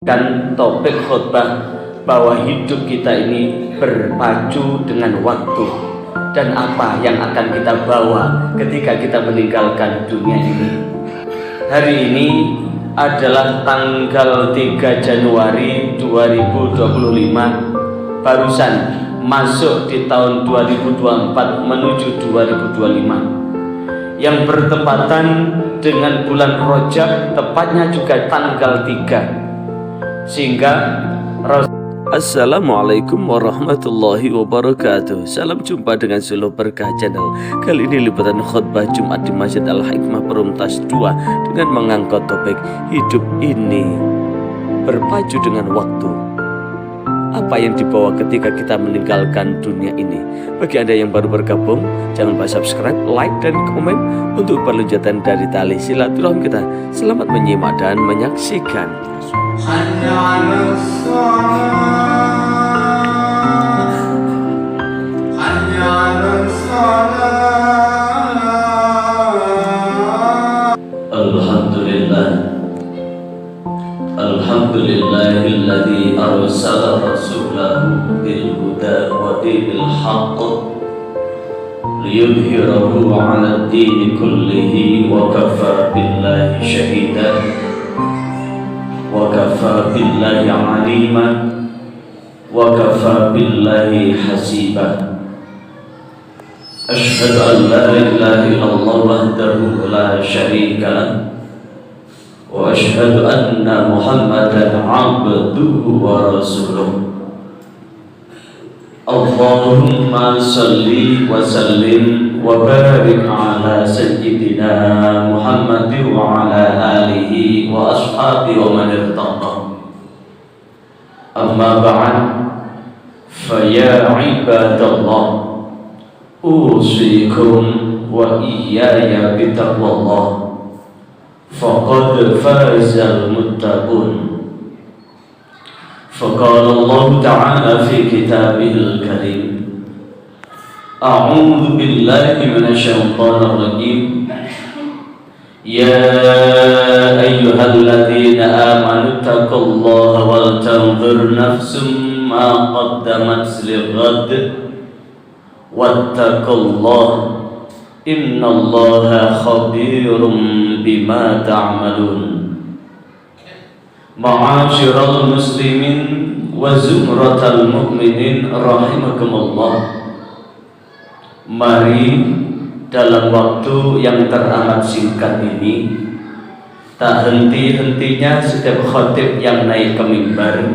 Kan topik khutbah bahwa hidup kita ini berpacu dengan waktu dan apa yang akan kita bawa ketika kita meninggalkan dunia ini. Hari ini adalah tanggal 3 Januari 2025, barusan masuk di tahun 2024 menuju 2025 yang bertepatan dengan bulan Rajab, tepatnya juga tanggal 3. Sehingga Assalamualaikum warahmatullahi wabarakatuh. Salam jumpa dengan Suluh Berkah Channel. Kali ini liputan khutbah Jumat di Masjid Al-Hikmah Perumtas 2 dengan mengangkat topik hidup ini berpacu dengan waktu. Apa yang dibawa ketika kita meninggalkan dunia ini? Bagi Anda yang baru bergabung, jangan lupa subscribe, like, dan komen untuk perlujutan dari tali silaturahmi kita. Selamat menyimak dan menyaksikan. Alhamdulillahilladzi arsala rasulahu bil huda wa dinil haqq liyudhhirahu 'ala ad-din kullihi wa kafa billahi shahida wa kafa billahi 'alima wa kafa billahi hasiba. Asyhadu an la ilaha illallah wahdahu la syarika lahu wa asyhadu anna Muhammadan 'abduhu wa rasuluh. Allahumma salli wa sallim wa barik ala sayyidina Muhammad wa ala alihi wa ashabihi wa man irtaqa. Amma ba'd, fa ya ibadallah, usikum wa iyaya bitaqwallah, faqad fazal muttaqun. Faqala Allah Ta'ala fi kitabihil karim, a'udzu billahi minasyaitonir rajim. Ya ayyuhalladzina amanu taqullaha wal tanzur nafsum ma qaddamat lighad wattaqullaha innallaha khabirum bima ta'malun. Ma'asyiral muslimin wa zumratal mu'minin rahimakumullah. Mari dalam waktu yang teramat singkat ini, tak henti-hentinya setiap khatib yang naik ke mimbar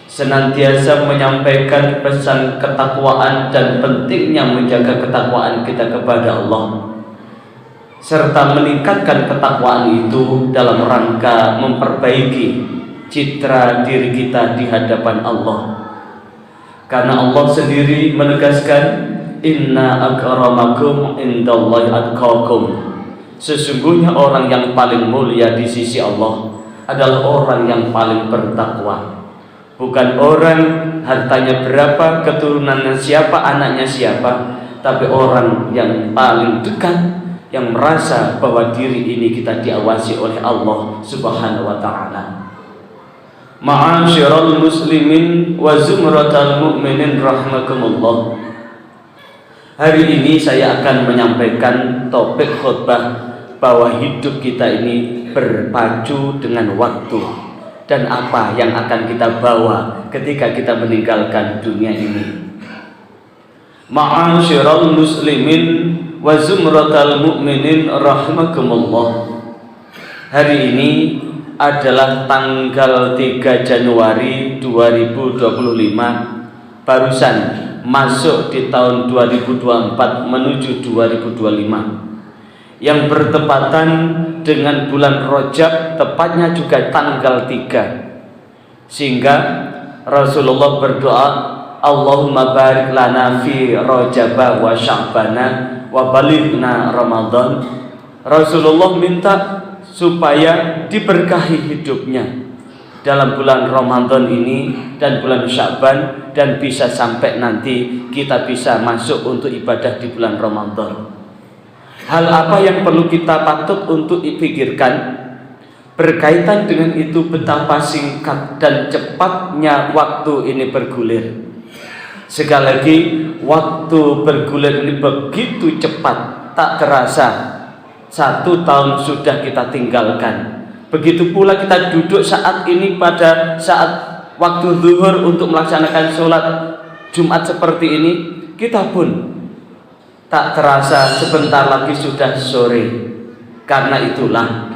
senantiasa menyampaikan pesan ketakwaan dan pentingnya menjaga ketakwaan kita kepada Allah, serta meningkatkan ketakwaan itu dalam rangka memperbaiki citra diri kita di hadapan Allah. Karena Allah sendiri menegaskan, inna akramakum indallahi atqakum, sesungguhnya orang yang paling mulia di sisi Allah adalah orang yang paling bertakwa. Bukan orang hartanya berapa, keturunannya siapa, anaknya siapa, tapi orang yang paling dekat, yang merasa bahwa diri ini kita diawasi oleh Allah Subhanahu wa Ta'ala. Ma'asyiral muslimin wa zumratal mu'minin rahimakumullah. Hari ini saya akan menyampaikan topik khutbah bahwa hidup kita ini berpacu dengan waktu dan apa yang akan kita bawa ketika kita meninggalkan dunia ini. Ma'asyiral muslimin wa zumratal mu'minin rahimakumullah. Hari ini adalah tanggal 3 Januari 2025, barusan masuk di tahun 2024 menuju 2025 yang bertepatan dengan bulan Rajab, tepatnya juga tanggal 3. Sehingga Rasulullah berdoa, Allahumma barik lana fi Rajab wa Sya'bana wa balighna Ramadan. Rasulullah minta supaya diberkahi hidupnya dalam bulan Ramadan ini dan bulan Sya'ban, dan bisa sampai nanti kita bisa masuk untuk ibadah di bulan Ramadan. Hal apa yang perlu kita patut untuk pikirkan? Berkaitan dengan itu, betapa singkat dan cepatnya waktu ini bergulir. Sekali lagi, waktu bergulir ini begitu cepat, tak terasa 1 tahun sudah kita tinggalkan. Begitu pula kita duduk saat ini pada saat waktu zuhur untuk melaksanakan sholat Jumat seperti ini, kita pun tak terasa sebentar lagi sudah sore. Karena itulah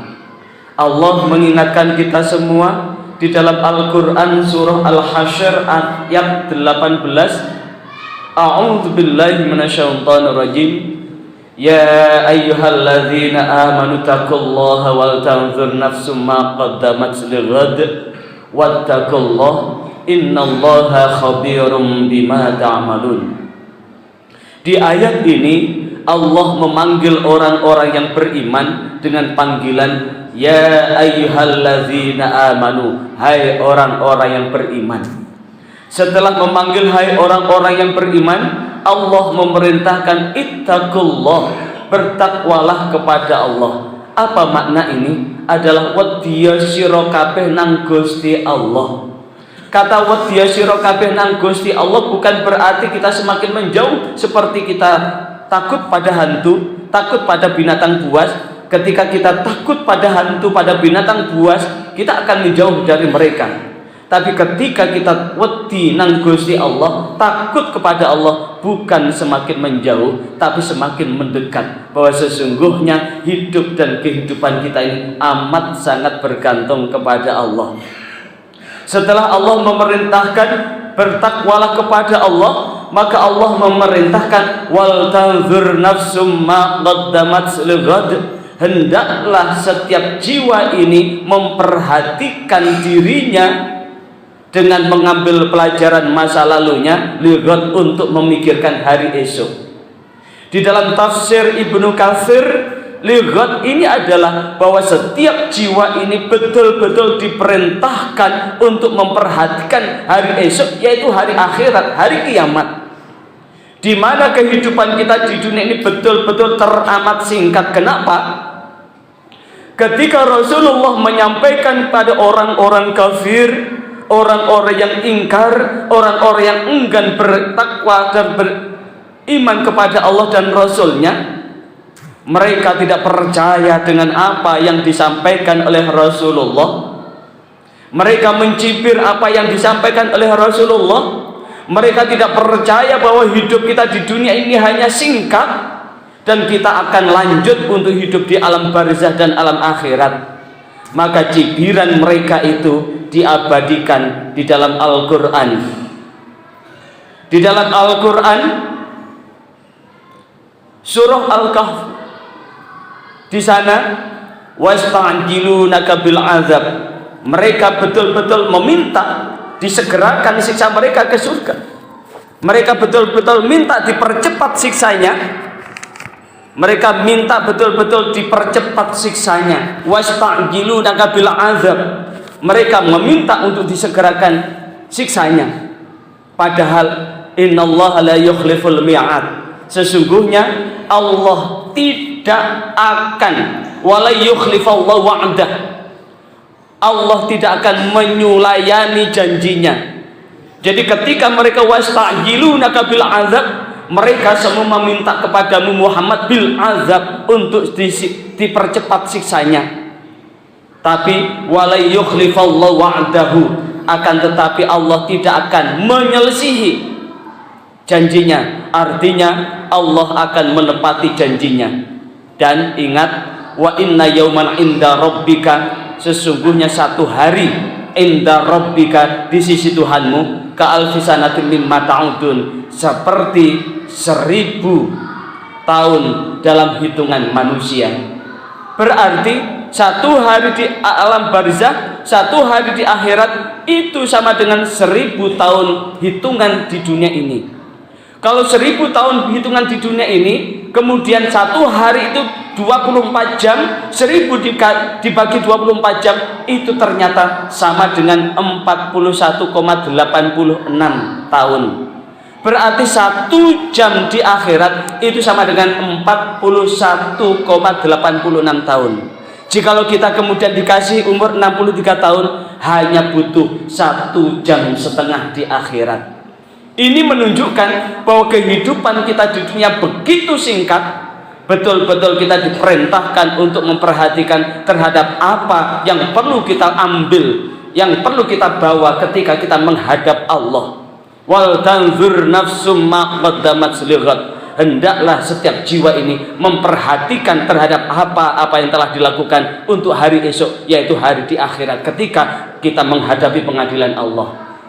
Allah mengingatkan kita semua di dalam Al-Quran surah Al-Hasyr ayat 18. A'udzu billahi minasyaitonir rajim. Ya ayyuhalladzina amanu taqullaha wal tanzur nafsum ma qaddamat lighad wattaqullaha innallaha khabirum bima ta'malun. Di ayat ini Allah memanggil orang-orang yang beriman dengan panggilan ya ayyuhalladzina amanu, hai orang-orang yang beriman. Setelah memanggil hai orang-orang yang beriman, Allah memerintahkan ittaqullah, bertakwalah kepada Allah. Apa makna ini? Adalah wedya sira kabeh nang Gusti Allah. Kata wedya sira kabeh nang Gusti Allah bukan berarti kita semakin menjauh seperti kita takut pada hantu, takut pada binatang buas. Ketika kita takut pada hantu, pada binatang buas, kita akan menjauh dari mereka. Tapi ketika kita wedi nang Gusti Allah, takut kepada Allah, bukan semakin menjauh, tapi semakin mendekat. Bahwa sesungguhnya hidup dan kehidupan kita ini amat sangat bergantung kepada Allah. Setelah Allah memerintahkan bertakwalah kepada Allah, maka Allah memerintahkan wal tanzur nafsum ma qaddamat lighad. Hendaklah setiap jiwa ini memperhatikan dirinya dengan mengambil pelajaran masa lalunya, lighad, untuk memikirkan hari esok. Di dalam tafsir Ibnu Katsir, lighad ini adalah bahwa setiap jiwa ini betul-betul diperintahkan untuk memperhatikan hari esok, yaitu hari akhirat, hari kiamat. Di mana kehidupan kita di dunia ini betul-betul teramat singkat. Kenapa? Ketika Rasulullah menyampaikan pada orang-orang kafir, orang-orang yang ingkar, orang-orang yang enggan bertakwa dan beriman kepada Allah dan Rasul-Nya, mereka tidak percaya dengan apa yang disampaikan oleh Rasulullah. Mereka mencibir apa yang disampaikan oleh Rasulullah. Mereka tidak percaya bahwa hidup kita di dunia ini hanya singkat dan kita akan lanjut untuk hidup di alam barzah dan alam akhirat. Maka cibiran mereka itu diabadikan di dalam Al-Quran. Di dalam Al-Quran surah Al-Kahf, di sana wasta'jilunaka bil azab, mereka betul-betul meminta disegerakan siksa mereka ke surga. Mereka betul-betul minta dipercepat siksanya. Mereka minta betul-betul dipercepat siksanya. Wasta'jilunaka bil azab, mereka meminta untuk disegerakan siksanya. Padahal innallaha la yukhliful mi'ad, sesungguhnya Allah tidak akan wala yukhlifallahu wa'dah, Allah tidak akan menyulayani janjinya. Jadi ketika mereka wasta'jilunaka bil azab, mereka semua meminta kepadamu Muhammad bil azab, untuk dipercepat siksanya. Tapi wala yukhlifallahu wa'dahu, akan tetapi Allah tidak akan menyelisihi janjinya. Artinya Allah akan menepati janjinya. Dan ingat, wa inna yauman inda rabbika, sesungguhnya satu hari inda rabbika, di sisi Tuhanmu, ka alfi sanatin mimma ta'udun, seperti 1000 tahun dalam hitungan manusia. Berarti satu hari di alam barzah, satu hari di akhirat itu sama dengan 1000 tahun hitungan di dunia ini. Kalau 1000 tahun hitungan di dunia ini, kemudian satu hari itu 24 jam, 1000 dibagi 24 jam, itu ternyata sama dengan 41,86 tahun. Berarti 1 jam di akhirat itu sama dengan 41,86 tahun. Jikalau kita kemudian dikasih umur 63 tahun, hanya butuh 1,5 jam di akhirat. Ini menunjukkan bahwa kehidupan kita di dunia begitu singkat. Betul-betul kita diperintahkan untuk memperhatikan terhadap apa yang perlu kita ambil, yang perlu kita bawa ketika kita menghadap Allah. Wal tanzur nafsum ma qaddamat lighat. Hendaklah setiap jiwa ini memperhatikan terhadap apa-apa yang telah dilakukan untuk hari esok, yaitu hari di akhirat ketika kita menghadapi pengadilan Allah.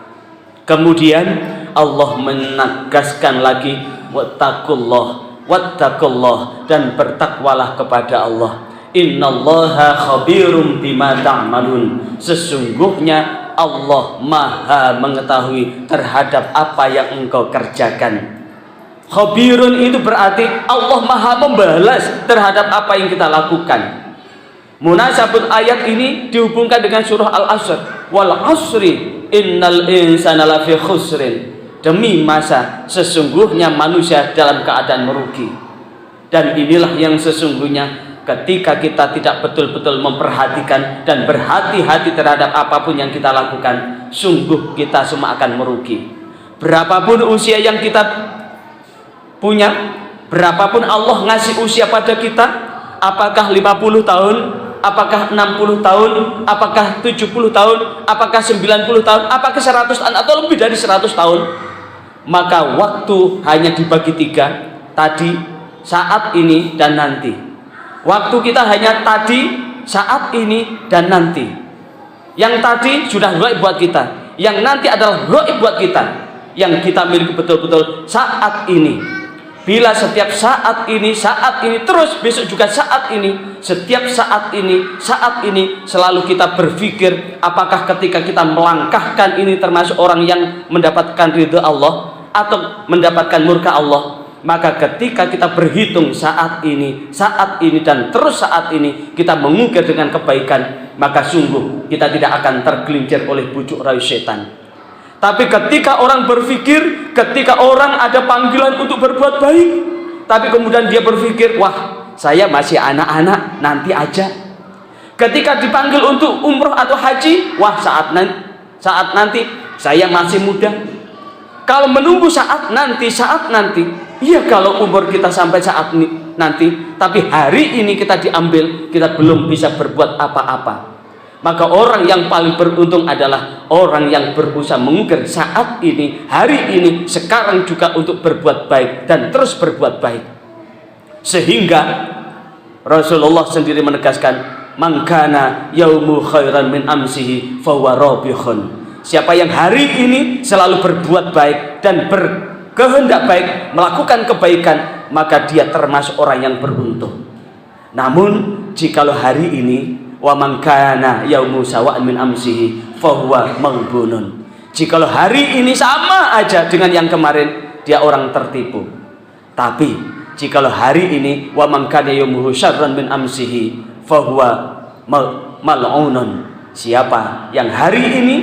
Kemudian Allah menegaskan lagi wattaqullah dan bertakwalah kepada Allah. Innallaha khabirum bima ta'malun. Sesungguhnya Allah Maha mengetahui terhadap apa yang engkau kerjakan. Khabirun itu berarti Allah Maha membalas terhadap apa yang kita lakukan. Munasabut ayat ini dihubungkan dengan surah Al-Asr. Wal asri innal insana lafi khusrin. Demi masa, sesungguhnya manusia dalam keadaan merugi. Dan inilah yang sesungguhnya ketika kita tidak betul-betul memperhatikan dan berhati-hati terhadap apapun yang kita lakukan, sungguh kita semua akan merugi. Berapapun usia yang kita punya, berapapun Allah ngasih usia pada kita, apakah 50 tahun, apakah 60 tahun, apakah 70 tahun, apakah 90 tahun, apakah 100 tahun atau lebih dari 100 tahun, maka waktu hanya dibagi 3, tadi, saat ini, dan nanti. Waktu kita hanya tadi, saat ini, dan nanti. Yang tadi sudah gaib buat kita, yang nanti adalah gaib buat kita, yang kita miliki betul-betul saat ini. Bila setiap saat ini, terus besok juga saat ini, setiap saat ini selalu kita berpikir apakah ketika kita melangkahkan ini termasuk orang yang mendapatkan ridha Allah atau mendapatkan murka Allah. Maka ketika kita berhitung saat ini dan terus saat ini kita mengukir dengan kebaikan, maka sungguh kita tidak akan tergelincir oleh bujuk rayu setan. Tapi ketika orang berpikir, ketika orang ada panggilan untuk berbuat baik, tapi kemudian dia berpikir, wah saya masih anak-anak, nanti aja. Ketika dipanggil untuk umroh atau haji, wah saat nanti saya masih muda. Kalau menunggu saat nanti, iya kalau umur kita sampai saat nanti, tapi hari ini kita diambil, kita belum bisa berbuat apa-apa. Maka orang yang paling beruntung adalah orang yang berusaha mengukir saat ini, hari ini, sekarang juga untuk berbuat baik dan terus berbuat baik. Sehingga Rasulullah sendiri menegaskan, man kana yaumu khairan min amsihi fahuwa rabihun. Siapa yang hari ini selalu berbuat baik dan berkehendak baik, melakukan kebaikan, maka dia termasuk orang yang beruntung. Namun jikalau hari ini wa man kana yaumu sawa'an min amsihi fahuwa maghbunun. Jikalau hari ini sama aja dengan yang kemarin, dia orang tertipu. Tapi jikalau hari ini wa man kana yaumuhu syarran min amsihi fahuwa mal'unun. Siapa yang hari ini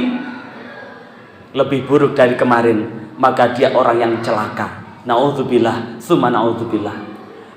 lebih buruk dari kemarin, maka dia orang yang celaka. Na'udzubillah, tsumma na'udzubillah.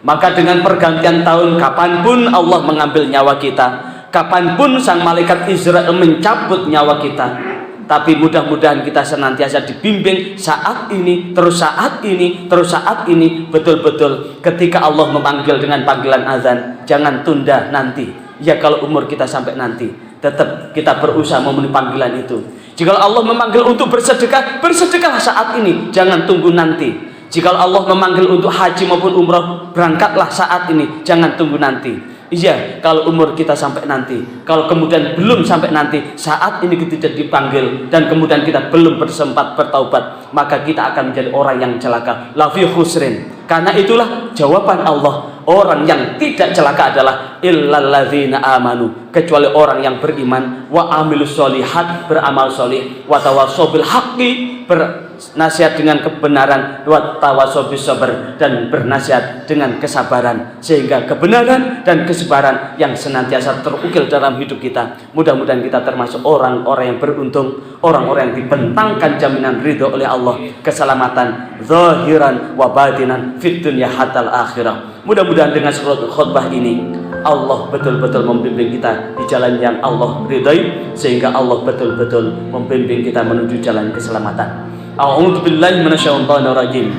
Maka dengan pergantian tahun, kapanpun Allah mengambil nyawa kita, kapanpun sang malaikat Israel mencabut nyawa kita, tapi mudah-mudahan kita senantiasa dibimbing saat ini, terus saat ini, terus saat ini, betul-betul ketika Allah memanggil dengan panggilan azan, jangan tunda nanti. Ya kalau umur kita sampai nanti, tetap kita berusaha memenuhi panggilan itu. Jika Allah memanggil untuk bersedekah, bersedekahlah saat ini, jangan tunggu nanti. Jika Allah memanggil untuk haji maupun umrah, berangkatlah saat ini, jangan tunggu nanti. Iya, kalau umur kita sampai nanti, kalau kemudian belum sampai nanti, saat ini kita dipanggil dan kemudian kita belum bersempat bertaubat, maka kita akan menjadi orang yang celaka, lafi khusrin. Karena itulah jawaban Allah, orang yang tidak celaka adalah illalladzina amanu, kecuali orang yang beriman, wa amilus sholihat, beramal sholih, wa tawassaw bil haqqi, bernasihat dengan kebenaran, wa tawassaw bis sabr, dan bernasihat dengan kesabaran, sehingga kebenaran dan kesabaran yang senantiasa terukir dalam hidup kita. Mudah-mudahan kita termasuk orang-orang yang beruntung, orang-orang yang dibentangkan jaminan ridho oleh Allah, keselamatan zahiran wa batinan fid dunya hatal akhirah. Mudah-mudahan dengan khutbah ini Allah betul-betul membimbing kita di jalan yang Allah ridhai, sehingga Allah betul-betul membimbing kita menuju jalan keselamatan. A'udzubillahi minasyaitonir rajim.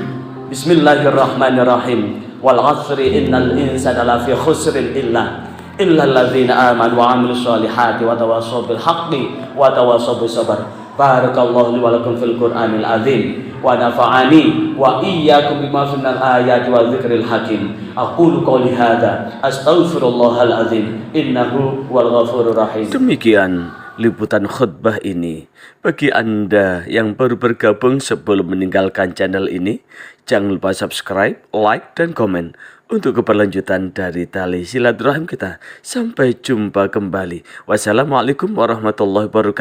Bismillahirrahmanirrahim. Wal 'asri innal insana lafi khusrin illa alladzina amanu wa 'amilus solihati wa tawassaw bil haqqi wa tawassaw bis sabr. Barakallahu li wa lakum fil Qur'anil azim wa nafa'ani wa iyyakum bima fil ayati wa dzikril hakim. Aqulu qouli hadza astaghfirullahal azim innahu wal ghafurur rahim. Demikian liputan khutbah ini. Bagi Anda yang baru bergabung sebelum meninggalkan channel ini, jangan lupa subscribe, like, dan komen untuk keberlanjutan dari tali silaturahim kita. Sampai jumpa kembali. Wassalamualaikum warahmatullahi wabarakatuh.